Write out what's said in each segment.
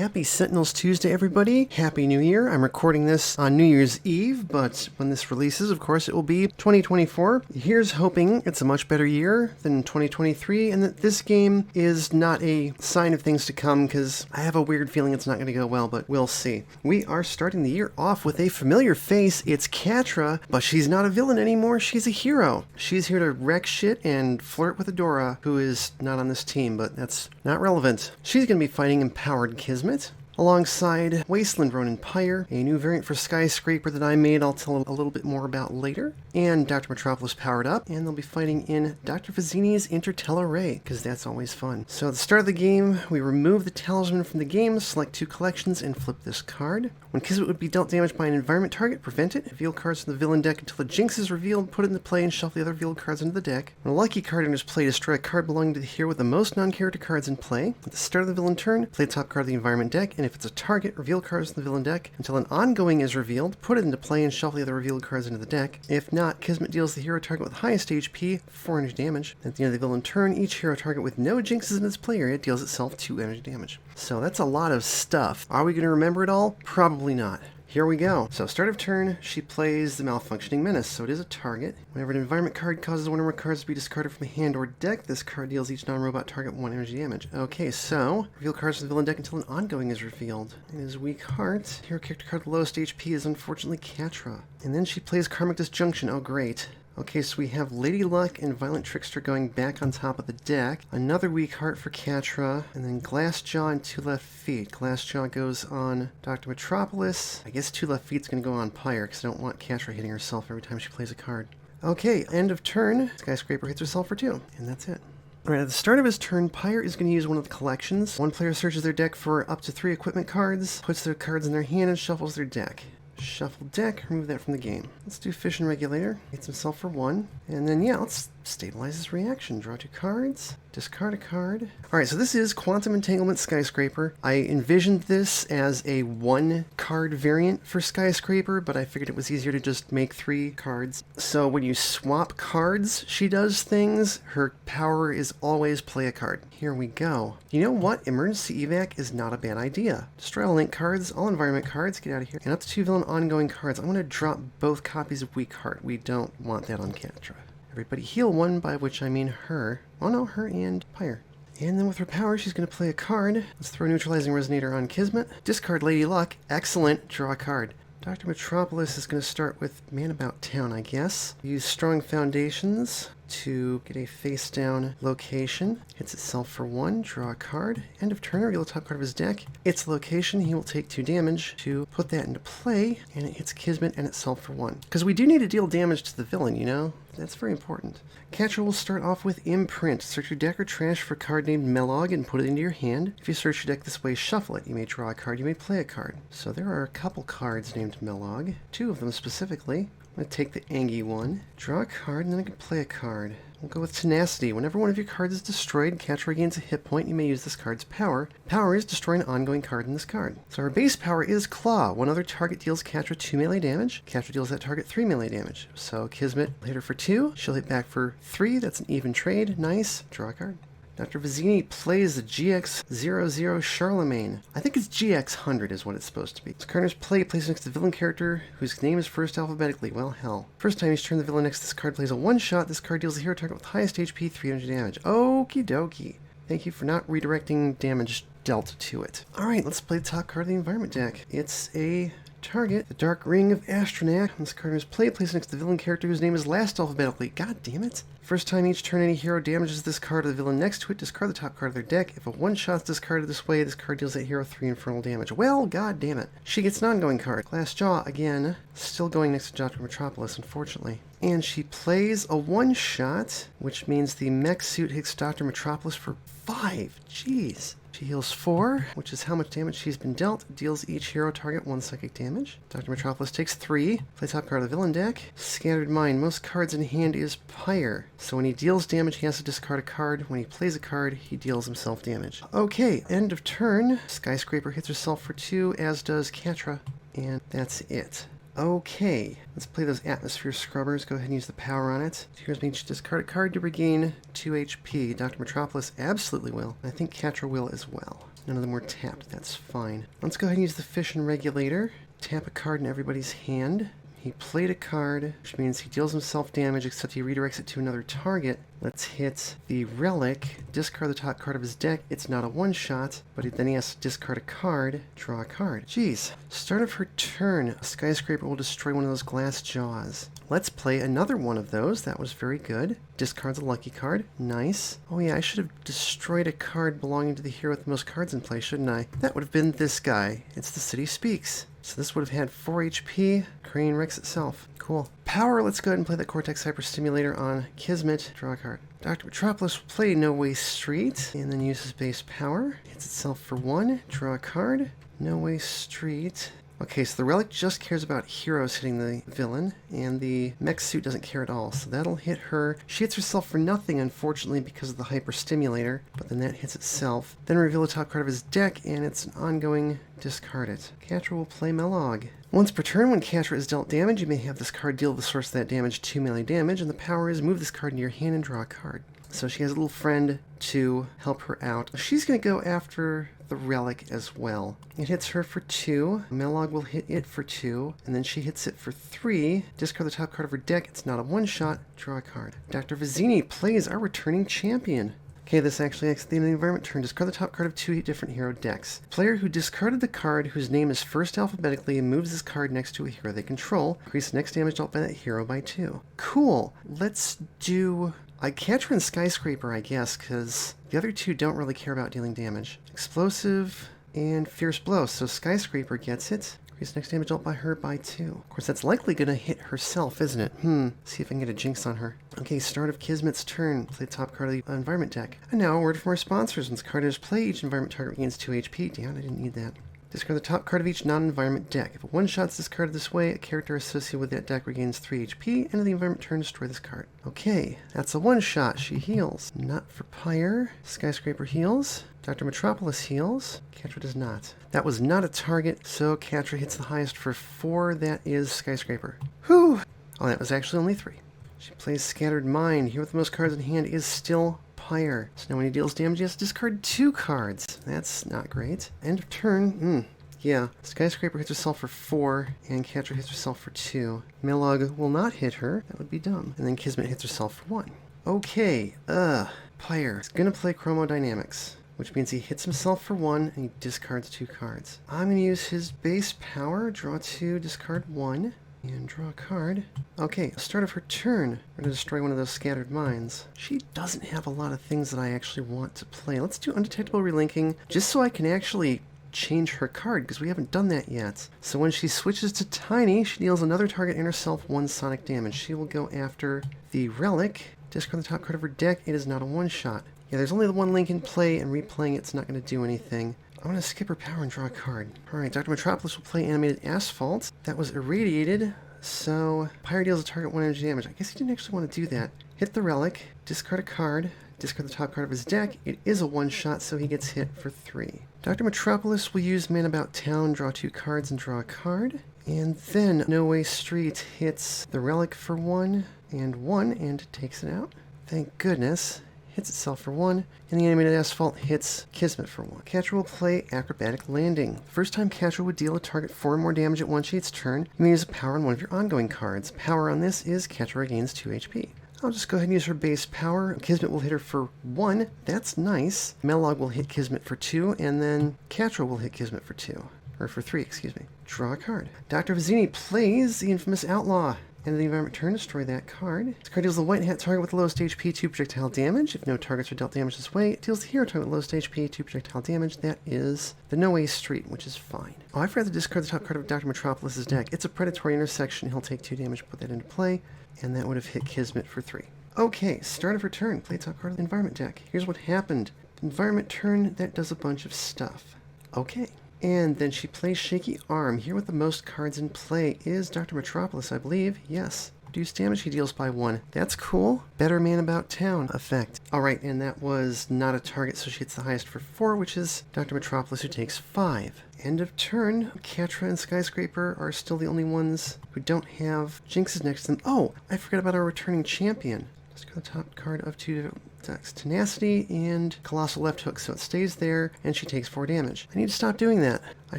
Happy Sentinels Tuesday, everybody. Happy New Year. I'm recording this on New Year's Eve, but when this releases, of course, it will be 2024. Here's hoping it's a much better year than 2023, and that this game is not a sign of things to come, because I have a weird feeling it's not going to go well, but we'll see. We are starting the year off with a familiar face. It's Catra, but she's not a villain anymore. She's a hero. She's here to wreck shit and flirt with Adora, who is not on this team, but that's not relevant. She's going to be fighting Empowered Kismet, alongside Wasteland Ronin Pyre, a new variant for Skyscraper that I made I'll tell a little bit more about later, and Dr. Metropolis powered up, and they'll be fighting in Dr. Vizzini's Intertellarray, because that's always fun. So at the start of the game, we remove the talisman from the game, select 2 collections, and flip this card. When Kismet would be dealt damage by an environment target, prevent it. Reveal cards from the villain deck until the Jinx is revealed, put it into play, and shuffle the other revealed cards into the deck. When a lucky card enters play, destroy a card belonging to the hero with the most non-character cards in play. At the start of the villain turn, play the top card of the environment deck, and if it's a target, reveal cards from the villain deck until an ongoing is revealed, put it into play, and shuffle the other revealed cards into the deck. If not, Kismet deals the hero target with highest HP 4 energy damage. At the end of the villain turn, each hero target with no Jinxes in its play area deals itself 2 energy damage. So that's a lot of stuff. Are we going to remember it all? Probably not. Here we go. So start of turn, she plays the Malfunctioning Menace, so it is a target. Whenever an environment card causes one or more cards to be discarded from a hand or deck, this card deals each non-robot target 1 energy damage. Okay, so reveal cards from the villain deck until an ongoing is revealed. In his weak heart, hero character card with the lowest HP is unfortunately Catra. And then she plays Karmic Disjunction. Oh great. Okay, so we have Lady Luck and Violent Trickster going back on top of the deck. Another weak heart for Catra, and then Glassjaw and 2 Left Feet. Glassjaw goes on Dr. Metropolis. I guess 2 Left Feet's gonna go on Pyre, because I don't want Catra hitting herself every time she plays a card. Okay, end of turn. Skyscraper hits herself for 2, and that's it. Alright, at the start of his turn, Pyre is going to use one of the collections. One player searches their deck for up to 3 equipment cards, puts their cards in their hand, and shuffles their deck. Shuffle deck, remove that from the game. Let's do Fission Regulator. Hits himself for 1. And then, yeah, let's stabilize his reaction. Draw 2 cards. Discard a card. Alright, so this is Quantum Entanglement Skyscraper. I envisioned this as a 1-card variant for Skyscraper, but I figured it was easier to just make 3 cards. So when you swap cards, she does things. Her power is always play a card. Here we go. You know what? Emergency Evac is not a bad idea. Destroy all link cards, all environment cards, get out of here. And up to 2 villain ongoing cards. I'm going to drop both copies of Weak Heart. We don't want that on Catra. Everybody heal 1, by which I mean her. Oh no, her and Pyre. And then with her power, she's going to play a card. Let's throw Neutralizing Resonator on Kismet. Discard Lady Luck. Excellent. Draw a card. Dr. Metropolis is going to start with Man About Town, I guess. Use Strong Foundations to get a face-down location. Hits itself for 1, draw a card. End of turn, reveal the top card of his deck. Its location, he will take 2 damage to put that into play, and it hits Kismet and itself for 1. Because we do need to deal damage to the villain, you know? That's very important. Catra will start off with Imprint. Search your deck or trash for a card named Melog and put it into your hand. If you search your deck this way, shuffle it. You may draw a card, you may play a card. So there are a couple cards named Melog, 2 of them specifically. I'm going to take the Angie one, draw a card, and then I can play a card. We'll go with Tenacity. Whenever one of your cards is destroyed, Catra gains a hit point. You may use this card's power. Power is destroy an ongoing card in this card. So our base power is Claw. One other target deals Catra 2 melee damage. Catra deals that target 3 melee damage. So Kismet will hit her for 2. She'll hit back for 3. That's an even trade. Nice. Draw a card. Dr. Vizzini plays the GX00 Charlemagne. I think it's GX100 is what it's supposed to be. This card is played, placed next to the villain character whose name is first alphabetically. Well, hell. First time each turn the villain next to this card plays a 1-shot. This card deals the hero target with highest HP 300 damage. Okie dokie. Thank you for not redirecting damage dealt to it. Alright, let's play the top card of the environment deck. It's a target, the Dark Ring of Astronaut. This card is played, placed next to the villain character whose name is last alphabetically. God damn it. First time each turn any hero damages this card or the villain next to it, discard the top card of their deck. If a 1-shot's discarded this way, this card deals that hero 3 infernal damage. Well, god damn it. She gets an ongoing card. Glassjaw, again, still going next to Dr. Metropolis, unfortunately. And she plays a 1-shot, which means the mech suit hits Dr. Metropolis for 5. Jeez. She heals 4, which is how much damage she's been dealt. Deals each hero target 1 psychic damage. Dr. Metropolis takes 3. Play top card of the villain deck. Scattered Mind. Most cards in hand is Pyre. So when he deals damage, he has to discard a card. When he plays a card, he deals himself damage. Okay, end of turn. Skyscraper hits herself for 2, as does Catra. And that's it. Okay, let's play those Atmosphere Scrubbers. Go ahead and use the power on it. Here's me to discard a card to regain 2 HP. Dr. Metropolis absolutely will. I think Catra will as well. None of them were tapped. That's fine. Let's go ahead and use the fish and regulator. Tap a card in everybody's hand. He played a card, which means he deals himself damage, except he redirects it to another target. Let's hit the relic, discard the top card of his deck. It's not a one-shot, but then he has to discard a card, draw a card. Jeez. Start of her turn, a skyscraper will destroy one of those glass jaws. Let's play another one of those. That was very good. Discards a lucky card. Nice. Oh yeah, I should have destroyed a card belonging to the hero with the most cards in play, shouldn't I? That would have been this guy. It's the City Speaks. So this would have had 4 HP. Crane wrecks itself. Cool. Power, let's go ahead and play the Cortex Hyperstimulator on Kismet. Draw a card. Dr. Metropolis will play No Way Street, and then uses base power. Hits itself for 1. Draw a card. No Way Street. Okay, so the relic just cares about heroes hitting the villain, and the mech suit doesn't care at all, so that'll hit her. She hits herself for nothing, unfortunately, because of the hyperstimulator, but then that hits itself. Then reveal the top card of his deck, and it's an ongoing discard it. Catra will play Melog. Once per turn, when Catra is dealt damage, you may have this card deal the source of that damage 2 melee damage, and the power is move this card into your hand and draw a card. So she has a little friend to help her out. She's going to go after the relic as well. It hits her for 2. Melog will hit it for 2, and then she hits it for 3. Discard the top card of her deck. It's not a one-shot. Draw a card. Dr. Vizzini plays our returning champion. Okay, this actually acts at the end of the environment turn. Discard the top card of 2 different hero decks. Player who discarded the card whose name is first alphabetically moves this card next to a hero they control. Increase the next damage dealt by that hero by 2. Cool. Let's do... Catra and Skyscraper, I guess, because the other 2 don't really care about dealing damage. Explosive and Fierce Blow, so Skyscraper gets it. Increase next damage dealt by her by 2. Of course, that's likely going to hit herself, isn't it? See if I can get a jinx on her. Okay, start of Kismet's turn. Play the top card of the environment deck. And now a word from our sponsors. When this card is played, each environment target gains 2 HP. Damn, I didn't need that. Discard the top card of each non-environment deck. If a one-shot's discarded this way, a character associated with that deck regains 3 HP. End of the environment turn, destroy this card. Okay, that's a one-shot. She heals. Not for Pyre. Skyscraper heals. Dr. Metropolis heals. Catra does not. That was not a target, so Catra hits the highest for 4. That is Skyscraper. Whew! Oh, that was actually only 3. She plays Scattered Mind. Here with the most cards in hand is still Pyre. So now when he deals damage, he has to discard 2 cards. That's not great. End of turn. Yeah. Skyscraper hits herself for 4, and Catra hits herself for 2. Melog will not hit her. That would be dumb. And then Kismet hits herself for 1. Okay. Pyre is going to play Chromodynamics, which means he hits himself for 1, and he discards 2 cards. I'm going to use his base power. Draw 2, discard 1. And draw a card. Okay, start of her turn. We're going to destroy one of those Scattered Minds. She doesn't have a lot of things that I actually want to play. Let's do Undetectable Relinking, just so I can actually change her card, because we haven't done that yet. So when she switches to Tiny, she deals another target and herself 1 sonic damage. She will go after the Relic. Discard the top card of her deck. It is not a one-shot. Yeah, there's only the 1 link in play, and replaying it's not going to do anything. I'm going to skip her power and draw a card. Alright, Dr. Metropolis will play Animated Asphalt. That was irradiated, so Pyre deals a target 1 energy damage. I guess he didn't actually want to do that. Hit the Relic, discard a card, discard the top card of his deck. It is a one-shot, so he gets hit for 3. Dr. Metropolis will use Man About Town, draw 2 cards, and draw a card. And then No Way Street hits the Relic for 1 and takes it out. Thank goodness. Hits itself for 1, and the Animated Asphalt hits Kismet for 1. Catra will play Acrobatic Landing. First time Catra would deal a target 4 or more damage at one sheet's turn, you may use a power on one of your ongoing cards. Power on this is Catra gains 2 HP. I'll just go ahead and use her base power. Kismet will hit her for 1. That's nice. Melog will hit Kismet for 2, and then Catra will hit Kismet for 2. Or for 3, excuse me. Draw a card. Dr. Vizzini plays the infamous Outlaw. End of the environment turn, destroy that card. This card deals the white hat target with the lowest HP 2 projectile damage. If no targets are dealt damage this way, it deals the hero target with lowest HP 2 projectile damage. That is the No Way Street, which is fine. Oh, I forgot to discard the top card of Dr. Metropolis' deck. It's a predatory intersection. He'll take 2 damage, put that into play, and that would have hit Kismet for 3. Okay, start of her turn. Play top card of the environment deck. Here's what happened. Environment turn, that does a bunch of stuff. Okay. And then she plays Shaky Arm. Here with the most cards in play is Dr. Metropolis, I believe. Yes. Reduce damage he deals by 1. That's cool. Better Man About Town effect. Alright, and that was not a target, so she hits the highest for 4, which is Dr. Metropolis, who takes 5. End of turn. Catra and Skyscraper are still the only ones who don't have jinxes next to them. Oh, I forgot about our returning champion. Let's go to the top card of 2 Attacks Tenacity and Colossal Left Hook, so it stays there, and she takes 4 damage. I need to stop doing that. I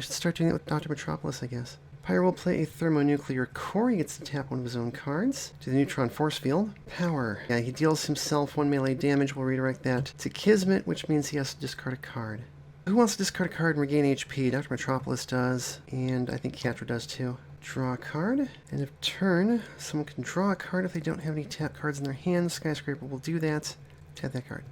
should start doing it with Dr. Metropolis, I guess. Pyre will play a Thermonuclear Core. He gets to tap one of his own cards to the Neutron Force Field. Power. Yeah, he deals himself 1 melee damage. We'll redirect that to Kismet, which means he has to discard a card. Who wants to discard a card and regain HP? Dr. Metropolis does, and I think Catra does too. Draw a card. End of turn. Someone can draw a card if they don't have any tap cards in their hand. Skyscraper will do that. Tap that card.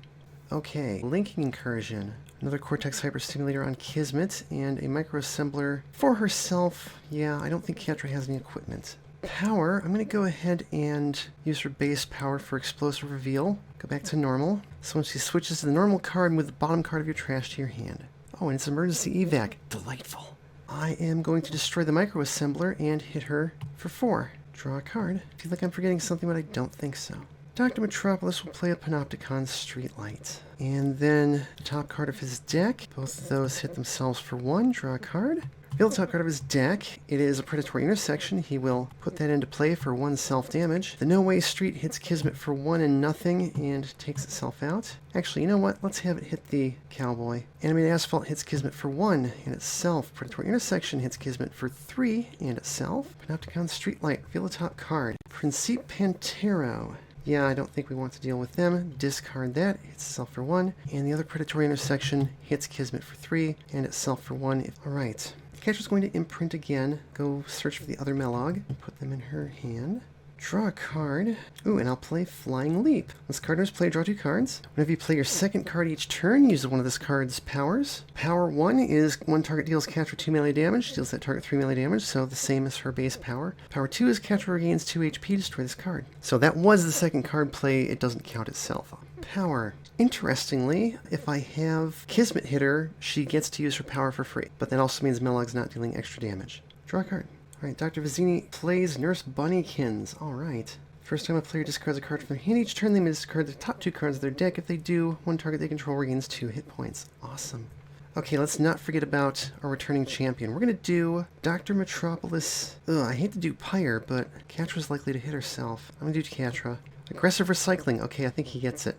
Okay, Linking Incursion. Another Cortex Hyperstimulator on Kismet, and a Microassembler for herself. Yeah, I don't think Catra has any equipment. Power, I'm going to go ahead and use her base power for Explosive Reveal. Go back to normal. So when she switches to the normal card, move the bottom card of your trash to your hand. Oh, and it's Emergency Evac. Delightful. I am going to destroy the Microassembler and hit her for 4. Draw a card. I feel like I'm forgetting something, but I don't think so. Dr. Metropolis will play a Panopticon Streetlight. And then the top card of his deck. Both of those hit themselves for 1. Draw a card. Reveal the top card of his deck. It is a Predatory Intersection. He will put that into play for 1 self-damage. The No Way Street hits Kismet for 1 and nothing and takes itself out. Actually, you know what? Let's have it hit the Cowboy. Animated Asphalt hits Kismet for 1 and itself. Predatory Intersection hits Kismet for 3 and itself. Panopticon Streetlight. Reveal the top card. Principe Pantero. Yeah, I don't think we want to deal with them. Discard that. Hits itself for 1. And the other Predatory Intersection hits Kismet for 3 and itself for 1. Alright. Catra's going to imprint again. Go search for the other Melog and put them in her hand. Draw a card. Ooh, and I'll play Flying Leap. This card is play, draw 2 cards. Whenever you play your second card each turn, use one of this card's powers. Power 1 is 1 target deals Catra 2 melee damage, deals that target 3 melee damage, so the same as her base power. Power 2 is Catra regains 2 HP, destroy this card. So that was the second card play, it doesn't count itself. Power. Interestingly, if I have Kismet hit her, she gets to use her power for free, but that also means Melog's not dealing extra damage. Draw a card. Alright, Dr. Vizzini plays Nurse Bunnykins. Alright. First time a player discards a card from their hand each turn, they may discard the top 2 cards of their deck. If they do, 1 target they control regains 2 hit points. Awesome. Okay, let's not forget about our returning champion. We're going to do Dr. Metropolis. Ugh, I hate to do Pyre, but Catra's likely to hit herself. I'm going to do Catra. Aggressive Recycling. Okay, I think he gets it.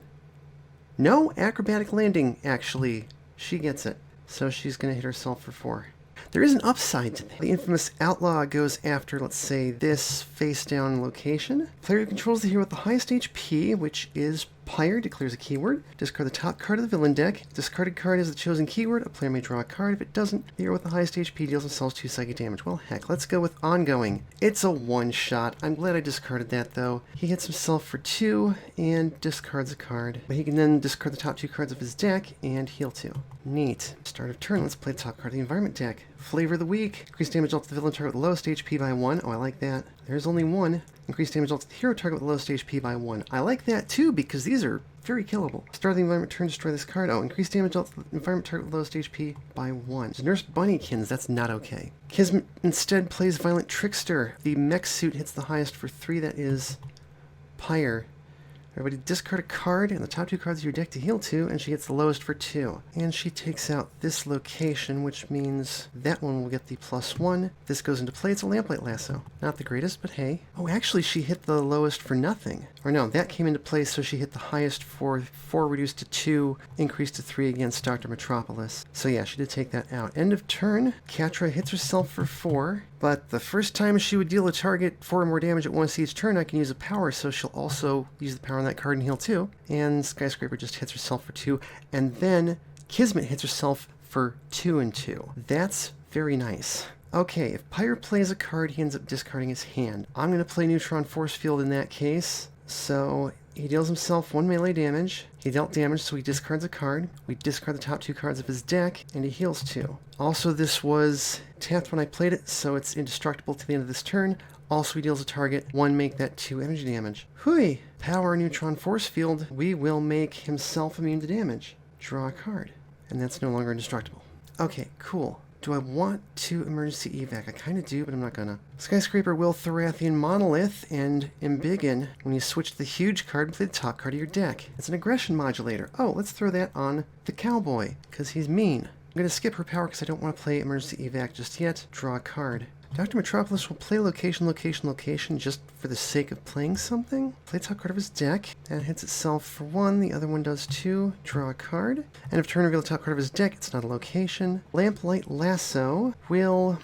No, Acrobatic Landing, actually. She gets it. So she's going to hit herself for 4. There is an upside to that. The infamous Outlaw goes after, let's say, this face-down location. Player who controls the hero with the highest HP, which is Pyre, declares a keyword. Discard the top card of the villain deck. If discarded card is the chosen keyword, a player may draw a card. If it doesn't, the hero with the highest HP deals themselves 2 psychic damage. Well, heck, let's go with Ongoing. It's a one-shot. I'm glad I discarded that, though. He hits himself for 2 and discards a card. But he can then discard the top 2 cards of his deck and heal 2. Neat. Start of turn, let's play the top card of the environment deck. Flavor of the Week. Increase damage dealt to the villain target with the lowest HP by 1. Oh, I like that. There's only 1. Increase damage dealt to the hero target with the lowest HP by 1. I like that too, because these are very killable. Start of the environment turn, destroy this card. Oh, increase damage dealt to the environment target with the lowest HP by 1. So Nurse Bunnykins, that's not okay. Kismet instead plays Violent Trickster. The mech suit hits the highest for 3, that is Pyre. Everybody discard a card and the top 2 cards of your deck to heal 2, and she gets the lowest for 2. And she takes out this location, which means that one will get the +1. This goes into play. It's a Lamplight Lasso. Not the greatest, but hey. Oh, actually, she hit the lowest for nothing. Or no, that came into play, so she hit the highest for 4, reduced to 2, increased to 3 against Dr. Metropolis. So yeah, she did take that out. End of turn. Catra hits herself for 4. But the first time she would deal a target 4 or more damage at once each turn, I can use a power, so she'll also use the power on that card and heal 2. And Skyscraper just hits herself for 2. And then Kismet hits herself for 2 and 2. That's very nice. Okay, if Pyre plays a card, he ends up discarding his hand. I'm going to play Neutron Force Field in that case. So he deals himself 1 melee damage. He dealt damage, so he discards a card. We discard the top 2 cards of his deck, and he heals 2. Also, this was tapped when I played it, so it's indestructible to the end of this turn. Also, he deals a target 1, make that 2 energy damage. Hui! Power Neutron Force Field. We will make himself immune to damage. Draw a card. And that's no longer indestructible. Okay, cool. Do I want to emergency evac? I kind of do, but I'm not gonna. Skyscraper will Thorathian Monolith and Embiggen. When you switch to the huge card, play the top card of your deck. It's an aggression modulator. Oh, let's throw that on the Cowboy, because he's mean. I'm gonna skip her power because I don't want to play emergency evac just yet. Draw a card. Dr. Metropolis will play location, location, location just for the sake of playing something. Play top card of his deck. That hits itself for 1. The other one does 2. Draw a card. End of turn, reveal the top card of his deck. It's not a location. Lamplight Lasso will,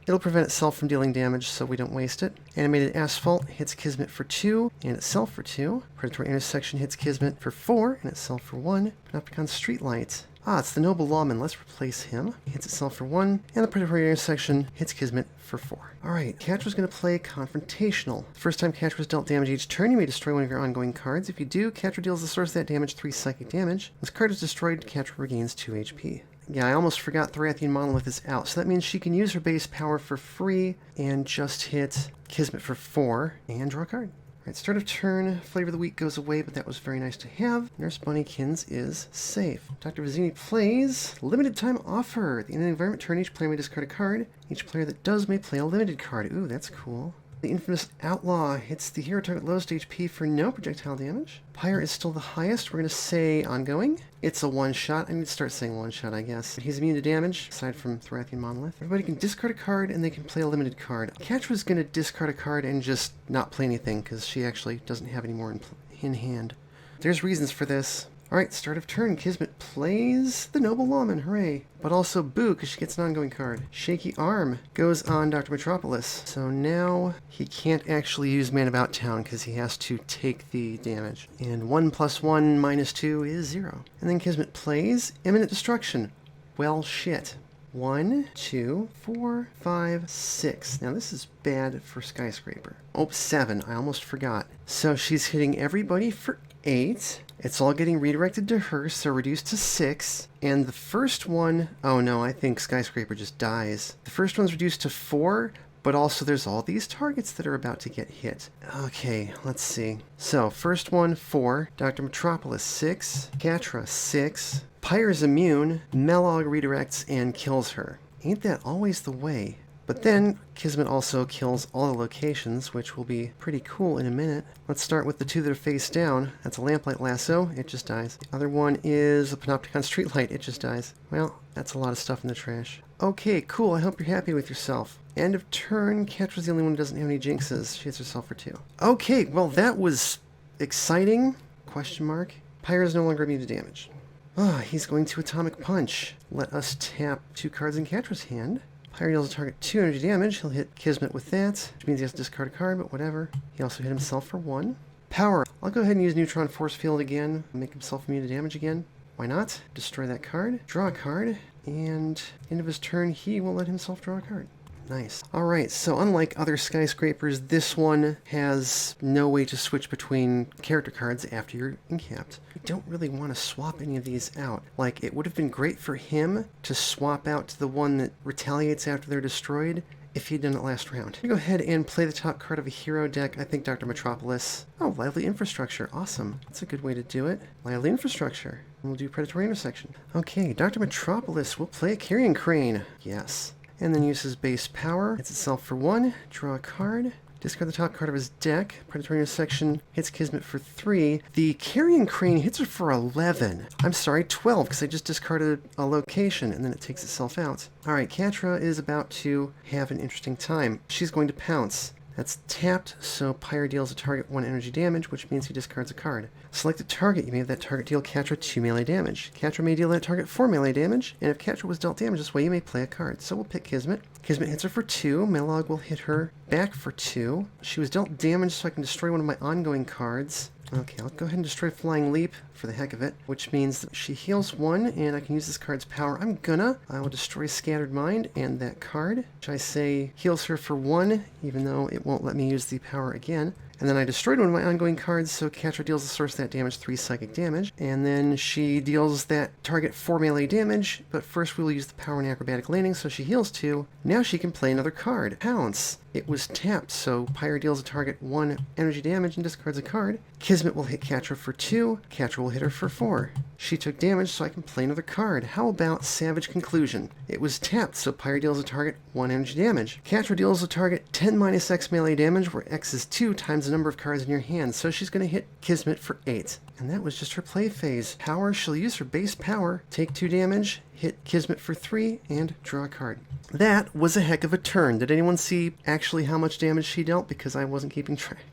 it'll prevent itself from dealing damage, so we don't waste it. Animated Asphalt hits Kismet for 2, and itself for 2. Predatory Intersection hits Kismet for 4, and itself for 1. Panopticon Streetlight. Ah, it's the Noble Lawman. Let's replace him. He hits itself for 1, and the Predatory Intersection hits Kismet for 4. Alright, Catra's going to play Confrontational. The first time Catra was dealt damage each turn, you may destroy one of your ongoing cards. If you do, Catra deals the source of that damage 3 psychic damage. This card is destroyed, Catra regains 2 HP. Yeah, I almost forgot Thorathian Monolith is out, so that means she can use her base power for free and just hit Kismet for 4 and draw a card. Alright, start of turn, Flavor of the Week goes away, but that was very nice to have. Nurse Bunnykins is safe. Dr. Vizzini plays Limited Time Offer. At the end of the environment turn, each player may discard a card. Each player that does may play a limited card. Ooh, that's cool. The Infamous Outlaw hits the hero target lowest HP for no projectile damage. Pyre is still the highest. We're going to say ongoing. It's a one-shot. I need to start saying one-shot, I guess. He's immune to damage, aside from Thorathian Monolith. Everybody can discard a card, and they can play a limited card. Catra's going to discard a card and just not play anything, because she actually doesn't have any more in hand. There's reasons for this. Alright, start of turn. Kismet plays the Noble Lawman, hooray. But also boo, because she gets an ongoing card. Shaky Arm goes on Dr. Metropolis. So now he can't actually use Man About Town, because he has to take the damage. And 1 + 1 - 2 is 0. And then Kismet plays Imminent Destruction. Well, shit. 1, 2, 4, 5, 6. Now this is bad for Skyscraper. Oh, 7. I almost forgot. So she's hitting everybody for 8. It's all getting redirected to her, so reduced to 6. And the first one, oh no, I think Skyscraper just dies. The first one's reduced to 4, but also there's all these targets that are about to get hit. Okay, let's see. So, first one, 4. Dr. Metropolis, 6. Catra, 6. Pyre's immune. Melog redirects and kills her. Ain't that always the way? But then, Kismet also kills all the locations, which will be pretty cool in a minute. Let's start with the 2 that are face down. That's a Lamplight Lasso. It just dies. The other one is a Panopticon Streetlight. It just dies. Well, that's a lot of stuff in the trash. Okay, cool. I hope you're happy with yourself. End of turn. Catra's the only one who doesn't have any jinxes. She hits herself for 2. Okay, well, that was exciting. Question mark. Pyre is no longer immune to damage. Ah, he's going to Atomic Punch. Let us tap 2 cards in Catra's hand. Pyre deals a target 2 energy damage. He'll hit Kismet with that, which means he has to discard a card, but whatever. He also hit himself for 1. Power. I'll go ahead and use Neutron Force Field again, make himself immune to damage again. Why not? Destroy that card, draw a card, and end of his turn, he will let himself draw a card. Nice. Alright, so unlike other Skyscrapers, this one has no way to switch between character cards after you're encapped. You don't really want to swap any of these out. Like, it would have been great for him to swap out to the one that retaliates after they're destroyed if he'd done it last round. Go ahead and play the top card of a hero deck. I think Dr. Metropolis. Oh, Lively Infrastructure. Awesome. That's a good way to do it. Lively Infrastructure. And we'll do Predatory Intersection. Okay, Dr. Metropolis will play a Carrying Crane. Yes. And then uses base power. Hits itself for 1. Draw a card. Discard the top card of his deck. Predatory Intersection hits Kismet for 3. The Carrying Crane hits her for 11. I'm sorry, 12, because I just discarded a location, and then it takes itself out. Alright, Catra is about to have an interesting time. She's going to pounce. That's tapped, so Pyre deals a target 1 energy damage, which means he discards a card. Select a target. You may have that target deal Catra 2 melee damage. Catra may deal that target 4 melee damage, and if Catra was dealt damage this way, you may play a card. So we'll pick Kismet. Kismet hits her for 2. Melog will hit her back for 2. She was dealt damage, so I can destroy one of my ongoing cards. Okay, I'll go ahead and destroy Flying Leap for the heck of it, which means that she heals 1, and I can use this card's power. I will destroy Scattered Mind and that card, which I say heals her for 1, even though it won't let me use the power again. And then I destroyed one of my ongoing cards, so Catra deals the source of that damage 3 psychic damage. And then she deals that target 4 melee damage, but first we will use the power and acrobatic landing, so she heals 2. Now she can play another card. Pounce. It was tapped, so Pyre deals a target 1 energy damage and discards a card. Kismet will hit Catra for 2. Catra will hit her for 4. She took damage, so I can play another card. How about Savage Conclusion? It was tapped, so Pyre deals a target 1 energy damage. Catra deals a target 10 minus X melee damage, where X is 2 times the number of cards in your hand, so she's going to hit Kismet for 8. And that was just her play phase. Power, she'll use her base power, take 2 damage, hit Kismet for 3, and draw a card. That was a heck of a turn. Did anyone see actually how much damage she dealt? Because I wasn't keeping track.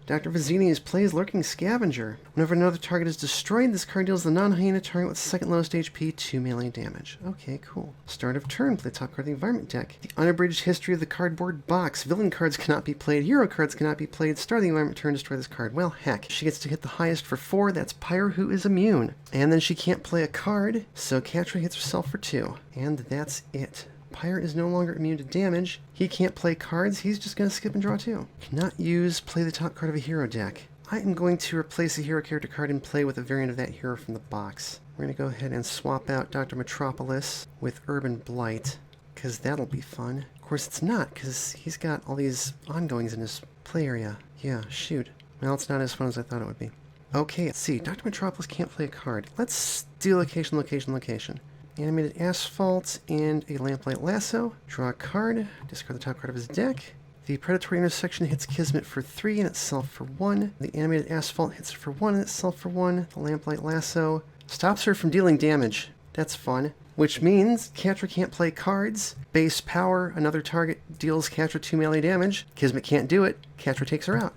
Dr. Vizzini's plays Lurking Scavenger. Whenever another target is destroyed, this card deals the non-hyena target with second lowest HP 2 melee damage. Okay, cool. Start of turn, play the top card of the environment deck. The unabridged history of the cardboard box. Villain cards cannot be played, hero cards cannot be played. Start of the environment turn, destroy this card. Well, heck. She gets to hit the highest for 4, that's Pyre, who is immune. And then she can't play a card, so Catra hits herself for 2. And that's it. Pyre is no longer immune to damage. He can't play cards. He's just going to skip and draw 2. Cannot use play the top card of a hero deck. I am going to replace a hero character card and play with a variant of that hero from the box. We're going to go ahead and swap out Dr. Metropolis with Urban Blight, because that'll be fun. Of course it's not, because he's got all these ongoings in his play area. Yeah, shoot. Well, it's not as fun as I thought it would be. Okay, let's see. Dr. Metropolis can't play a card. Let's do location, location, location. Animated Asphalt and a Lamplight Lasso. Draw a card. Discard the top card of his deck. The Predatory Intersection hits Kismet for 3 and itself for 1. The Animated Asphalt hits her for 1 and itself for 1. The Lamplight Lasso stops her from dealing damage. That's fun. Which means Catra can't play cards. Base power, another target deals Catra 2 melee damage. Kismet can't do it. Catra takes her out.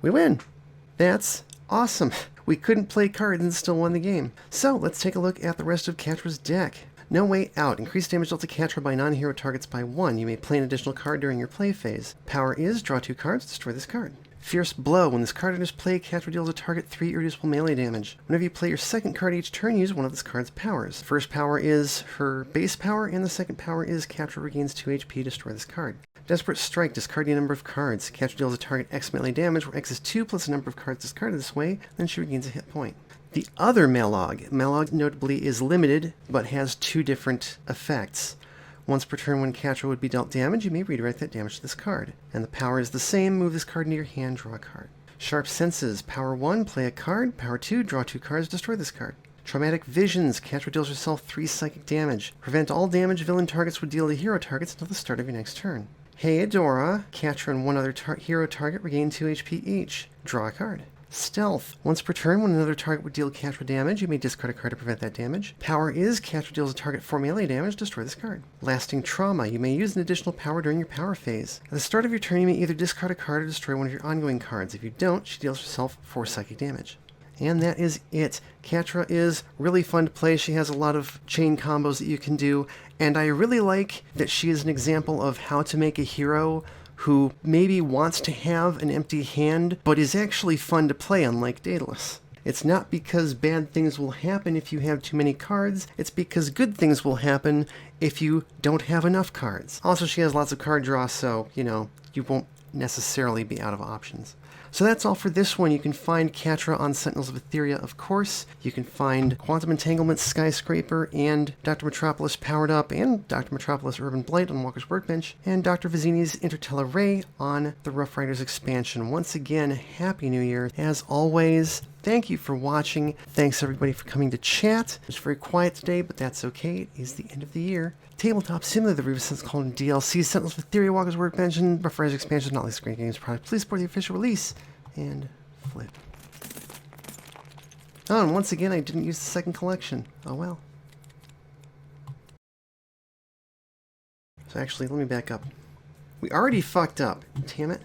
We win. That's awesome. We couldn't play cards and still won the game. So, let's take a look at the rest of Catra's deck. No Way Out. Increase damage dealt to Catra by non-hero targets by 1. You may play an additional card during your play phase. Power is, draw 2 cards, destroy this card. Fierce Blow. When this card enters play, Catra deals a target 3 irreducible melee damage. Whenever you play your second card each turn, use one of this card's powers. First power is her base power, and the second power is Catra regains 2 HP, destroy this card. Desperate Strike. Discard the number of cards. Catra deals a target X melee damage, where X is 2 plus the number of cards discarded this way, then she regains a hit point. The other Malog. Malog notably is limited, but has 2 different effects. Once per turn when Catra would be dealt damage, you may redirect that damage to this card. And the power is the same. Move this card into your hand, draw a card. Sharp Senses. Power 1, play a card. Power 2, draw 2 cards, destroy this card. Traumatic Visions. Catra deals herself 3 psychic damage. Prevent all damage villain targets would deal to hero targets until the start of your next turn. Hey Adora. Catra and one other hero target regain 2 HP each. Draw a card. Stealth. Once per turn, when another target would deal Catra damage, you may discard a card to prevent that damage. Power is, Catra deals a target 4 melee damage, destroy this card. Lasting Trauma. You may use an additional power during your power phase. At the start of your turn, you may either discard a card or destroy one of your ongoing cards. If you don't, she deals herself 4 psychic damage. And that is it. Catra is really fun to play. She has a lot of chain combos that you can do, and I really like that she is an example of how to make a hero who maybe wants to have an empty hand, but is actually fun to play, unlike Daedalus. It's not because bad things will happen if you have too many cards, it's because good things will happen if you don't have enough cards. Also, she has lots of card draw, so, you won't necessarily be out of options. So that's all for this one. You can find Catra on Sentinels of Etheria, of course. You can find Quantum Entanglement Skyscraper and Dr. Metropolis Powered Up and Dr. Metropolis Urban Blight on Walker's Workbench and Dr. Vizzini's Intertell Array on the Rough Riders expansion. Once again, Happy New Year. As always, thank you for watching. Thanks everybody for coming to chat. It's very quiet today, but that's okay. It is the end of the year. Tabletop Simulator, the Revis called DLC, Sentinels of Etheria, Walker's Workbench, and Rough Riders expansion, not least Great Games product. Please support the official release. And flip. Oh, and once again, I didn't use the second collection. Oh well. So actually, let me back up. We already fucked up. Damn it.